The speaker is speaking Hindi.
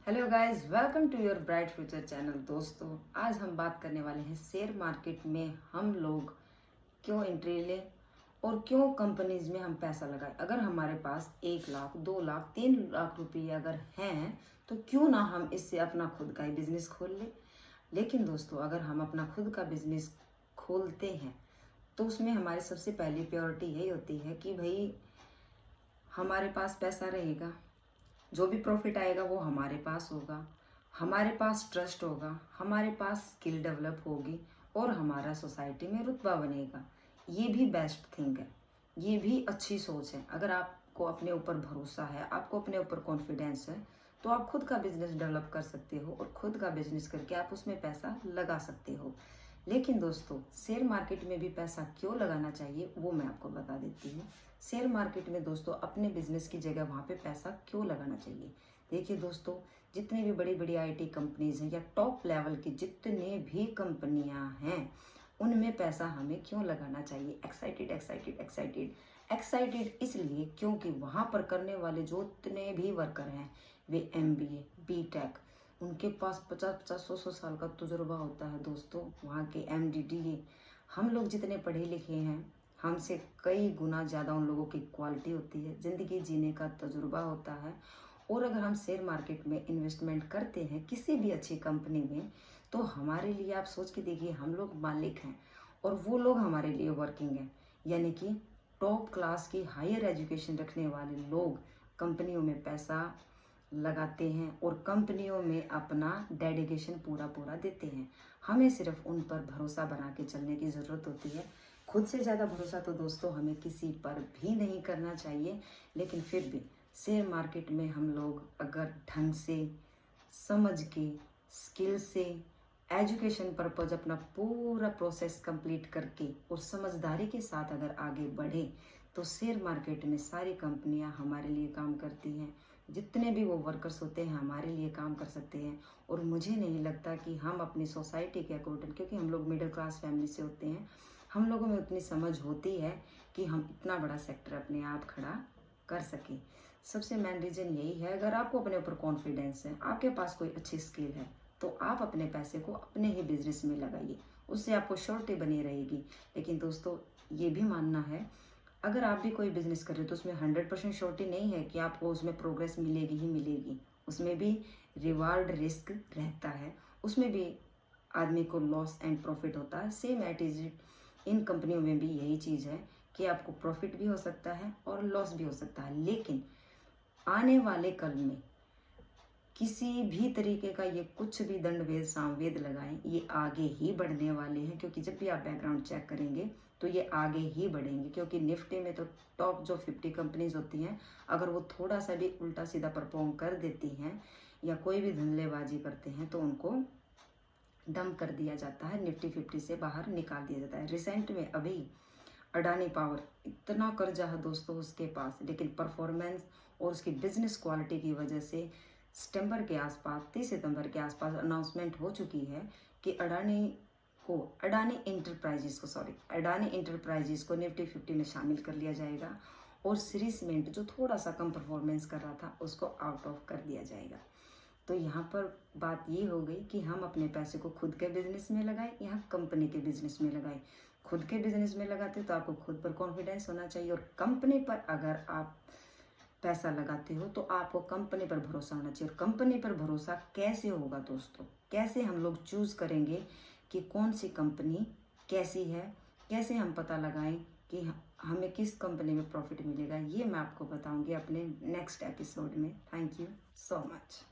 Hello guys, welcome to your bright future channel. दोस्तों, आज हम बात करने वाले हैं शेयर मार्केट में हम लोग क्यों एंट्री लें और क्यों कंपनीज में हम पैसा लगाएं। अगर हमारे पास 1 लाख 2 लाख 3 लाख रुपये अगर हैं तो क्यों ना हम इससे अपना खुद का ही बिजनेस खोल लें। लेकिन दोस्तों, अगर हम अपना खुद का बिजनेस खोलते हैं तो उसमें हमारी सबसे पहली प्रायोरिटी यही होती है कि भाई हमारे पास पैसा रहेगा, जो भी प्रॉफिट आएगा वो हमारे पास होगा, हमारे पास ट्रस्ट होगा, हमारे पास स्किल डेवलप होगी और हमारा सोसाइटी में रुतबा बनेगा। ये भी बेस्ट थिंग है, ये भी अच्छी सोच है। अगर आपको अपने ऊपर भरोसा है, आपको अपने ऊपर कॉन्फिडेंस है, तो आप खुद का बिजनेस डेवलप कर सकते हो और खुद का बिजनेस करके आप उसमें पैसा लगा सकते हो। लेकिन दोस्तों, शेयर मार्केट में भी पैसा क्यों लगाना चाहिए वो मैं आपको बता देती हूँ। शेयर मार्केट में दोस्तों अपने बिजनेस की जगह वहाँ पे पैसा क्यों लगाना चाहिए। देखिए दोस्तों, जितनी भी बड़ी बड़ी आईटी कंपनीज हैं या टॉप लेवल की जितने भी कंपनियां हैं उनमें पैसा हमें क्यों लगाना चाहिए। एक्साइटेड एक्साइटेड एक्साइटेड एक्साइटेड इसलिए क्योंकि वहाँ पर करने वाले जो इतने भी वर्कर हैं वे MBA BTech, उनके पास 50-50 100-100 साल का तजुर्बा होता है। दोस्तों, वहाँ के MD हम लोग जितने पढ़े लिखे हैं हमसे कई गुना ज़्यादा उन लोगों की क्वालिटी होती है, ज़िंदगी जीने का तजुर्बा होता है। और अगर हम शेयर मार्केट में इन्वेस्टमेंट करते हैं किसी भी अच्छी कंपनी में, तो हमारे लिए आप सोच के देखिए, हम लोग मालिक हैं और वो लोग हमारे लिए वर्किंग हैं। यानी कि टॉप क्लास की हायर एजुकेशन रखने वाले लोग कंपनियों में पैसा लगाते हैं और कंपनियों में अपना डेडिकेशन पूरा पूरा देते हैं। हमें सिर्फ उन पर भरोसा बना के चलने की ज़रूरत होती है। खुद से ज़्यादा भरोसा तो दोस्तों हमें किसी पर भी नहीं करना चाहिए। लेकिन फिर भी शेयर मार्केट में हम लोग अगर ढंग से समझ के स्किल से एजुकेशन पर्पज अपना पूरा प्रोसेस कंप्लीट करके और समझदारी के साथ अगर आगे बढ़े तो शेयर मार्केट में सारी कंपनियां हमारे लिए काम करती हैं। जितने भी वो वर्कर्स होते हैं हमारे लिए काम कर सकते हैं। और मुझे नहीं लगता कि हम अपनी सोसाइटी के अकॉर्डिंग, क्योंकि हम लोग मिडिल क्लास फैमिली से होते हैं, हम लोगों में उतनी समझ होती है कि हम इतना बड़ा सेक्टर अपने आप खड़ा कर सकें। सबसे मेन रीज़न यही है, अगर आपको अपने ऊपर कॉन्फिडेंस है, आपके पास कोई अच्छी स्किल है, तो आप अपने पैसे को अपने ही बिजनेस में लगाइए, उससे आपको श्योरिटी बनी रहेगी। लेकिन दोस्तों, ये भी मानना है, अगर आप भी कोई बिजनेस कर रहे हो तो उसमें 100% श्योरिटी नहीं है कि आपको उसमें प्रोग्रेस मिलेगी ही मिलेगी। उसमें भी रिवार्ड रिस्क रहता है, उसमें भी आदमी को लॉस एंड प्रॉफिट होता है। सेम एट इज इन कंपनियों में भी यही चीज़ है कि आपको प्रॉफिट भी हो सकता है और लॉस भी हो सकता है। लेकिन आने वाले कल में किसी भी तरीके का ये कुछ भी दंड वेद सामवेद लगाएं, ये आगे ही बढ़ने वाले हैं। क्योंकि जब भी आप बैकग्राउंड चेक करेंगे तो ये आगे ही बढ़ेंगे। क्योंकि निफ्टी में तो टॉप जो 50 कंपनीज होती हैं, अगर वो थोड़ा सा भी उल्टा सीधा परफॉर्म कर देती हैं या कोई भी धंधलेबाजी करते हैं तो उनको डंप कर दिया जाता है, निफ्टी 50 से बाहर निकाल दिया जाता है। रिसेंट में अभी अडानी पावर, इतना कर्जा है दोस्तों उसके पास, लेकिन परफॉर्मेंस और उसकी बिजनेस क्वालिटी की वजह से सितंबर के आसपास 30 सितंबर के आसपास अनाउंसमेंट हो चुकी है कि अडानी इंटरप्राइजेस को निफ्टी 50 में शामिल कर लिया जाएगा और श्री सीमेंट जो थोड़ा सा कम परफॉर्मेंस कर रहा था उसको आउट ऑफ कर दिया जाएगा। तो यहाँ पर बात ये हो गई कि हम अपने पैसे को खुद के बिजनेस में लगाएं या कंपनी के बिजनेस में लगाएं। खुद के बिजनेस में लगाते तो आपको खुद पर कॉन्फिडेंस होना चाहिए, और कंपनी पर अगर आप पैसा लगाते हो तो आपको कंपनी पर भरोसा होना चाहिए। और कंपनी पर भरोसा कैसे होगा दोस्तों, कैसे हम लोग चूज़ करेंगे कि कौन सी कंपनी कैसी है, कैसे हम पता लगाएं कि हमें किस कंपनी में प्रॉफिट मिलेगा, ये मैं आपको बताऊंगी अपने नेक्स्ट एपिसोड में। Thank you so much.